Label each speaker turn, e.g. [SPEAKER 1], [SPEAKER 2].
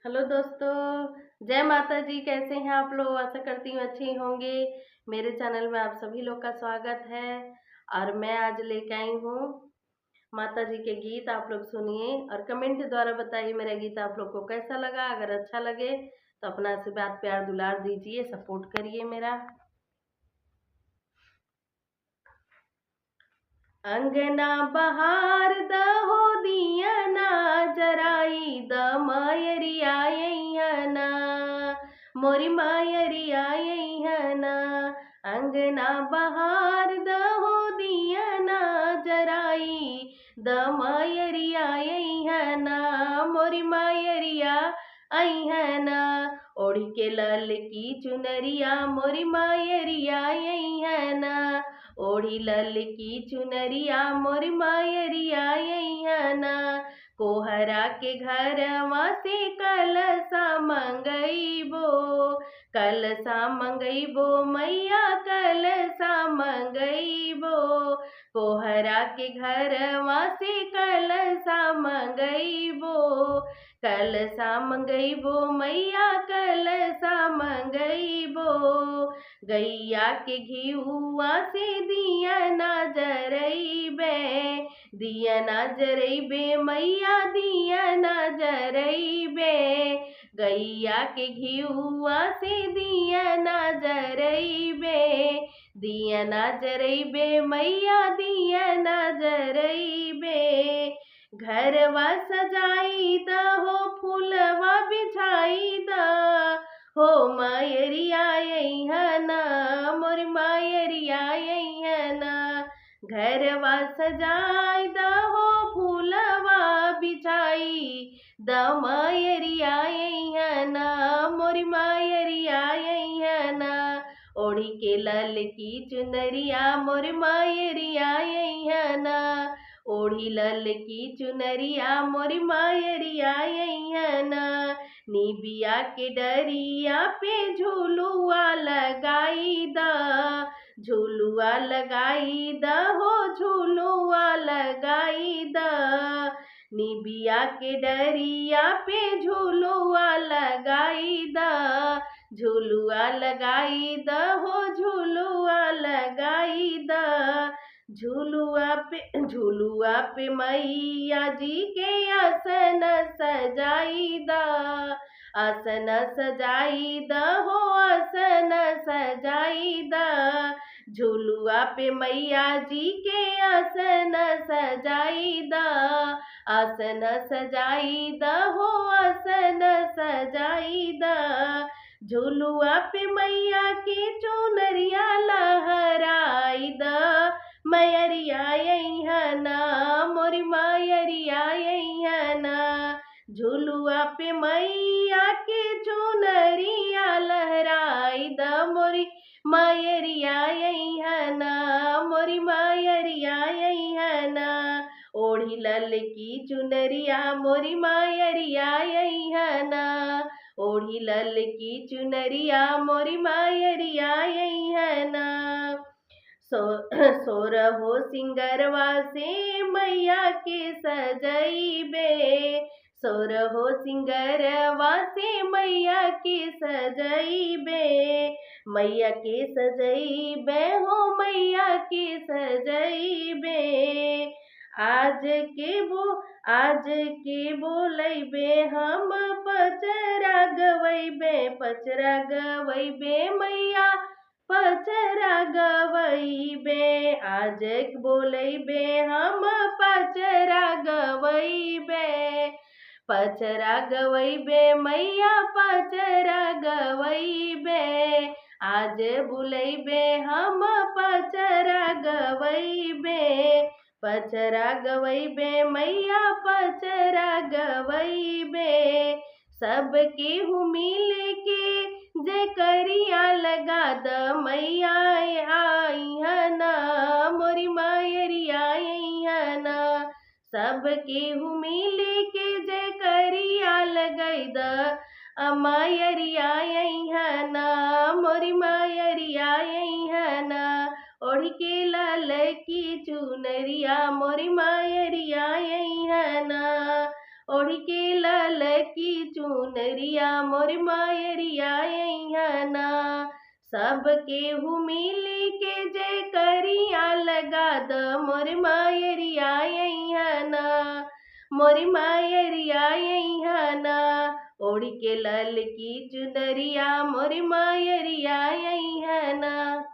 [SPEAKER 1] Hello दोस्तों, जय माता जी। कैसे हैं आप लोग? आशा करती हूँ अच्छे ही होंगे। मेरे चैनल में आप सभी लोग का स्वागत है। और मैं आज लेके आई हूँ माता जी के गीत। आप लोग सुनिए और कमेंट द्वारा बताइए मेरा गीत आप लोग को कैसा लगा। अगर अच्छा लगे तो अपना आशीर्वाद प्यार दुलार दीजिए, सपोर्ट करिए मेरा। अंगना बहार दहो दिया ना, जराई द मायरिया ना, मोरी मायरिया ना। अंगना बहार दहो दिया ना, जराई द मायरिया ना, मोरी मायरिया ना। ओढ़ के लाल की चुनरिया मोरी मायरिया ना, ओढ़ी लल की चुनरिया मोर मायरिया ना। कोहरा के घरवा से कलसा मंगईबो, कलसा मंगईबो मैया कलसा मंगईबो। कोहरा के घरवा से कलसा मंगईबो, कलसा मंगईबो मैया कलसा मंगईबो। गैया के घिउआ से दिया ना जरइबे, दिया ना जरइबे मैया दिया ना जरइबे। गैया के घिउआ से दिया ना जरइबे, दिया ना जरइबे मैया दिया ना जरइबे। घरवा सजाई द हो फूलवा बिछाई द हो मायरिया ना, मोर मायरिया ना। घरवा सजाई द हो फूलवा बिछाई द मायरिया ना, मोर मायरिया ना। ओढ़ी के लाल की चुनरिया मोर मायरिया ना, ओढ़ी लाल की चुनरिया मोर मायरिया ना। निबिया के डरिया पे झूलुआ लगाई द, झूलुआ लगाई द हो झूलुआ लगाई द। निबिया के डरिया पे झूलुआ लगाई द, झूलुआ लगाई द हो झूलुआ लगाई द। झूलुआ पे मैया जी के आसन सजाई द, आसन सजाई द हो आसन सजाई द। झूलुआ पे मैया जी के आसन सजाई द, आसन सजाई द हो आसन सजाई द। झूलुआ पे मैया के चुनरिया लहराई द, मयरिया ना, मोरी मायरिया ना। झूलुआ पे मैया के चुनरिया लहराई द, मोरी मायरिया ना, मोरी मायरिया ना। ओढ़ी लल की चुनरिया मोरी मायरिया ना, ओढ़ी लल की चुनरिया मोरी मायरिया ना। सोरहो सिंगरवा से मैया के सजइबे, सोरहो सिंगरवा से मैया के सजइबे। मैया के सजइबे हो मैया के सजइबे। आज के बोलैबे हम पचरा गवैबे, पचरा गवैबे मैया पचरा गवैबे। आज बोलैबे हम पचरा गवैबे, पचरा गवैबे मैया पचरा गवैबे। आज बुलैबे हम पचरा गवैबे, पचरा गवैबे मैया पचरा गवैबे। सबके मिल के जे करिया लगा द मैया आई ना, मोरी मायरिया ना। सबके मिल के जे करिया लगाई द मायरिया ना, मोरी मायरिया ना। ओढ़ के लाल की चुनरिया मोरी मायरिया ना, ओढ़ के लाल की चुनरिया मोर मायरिया अइहना। सब केहू मिली के जय करिया लगा द मोर मायरिया अइहना। मोर मायरिया अइहना। ओढ़ के लाल की चुनरिया मोर मायरिया अइहना।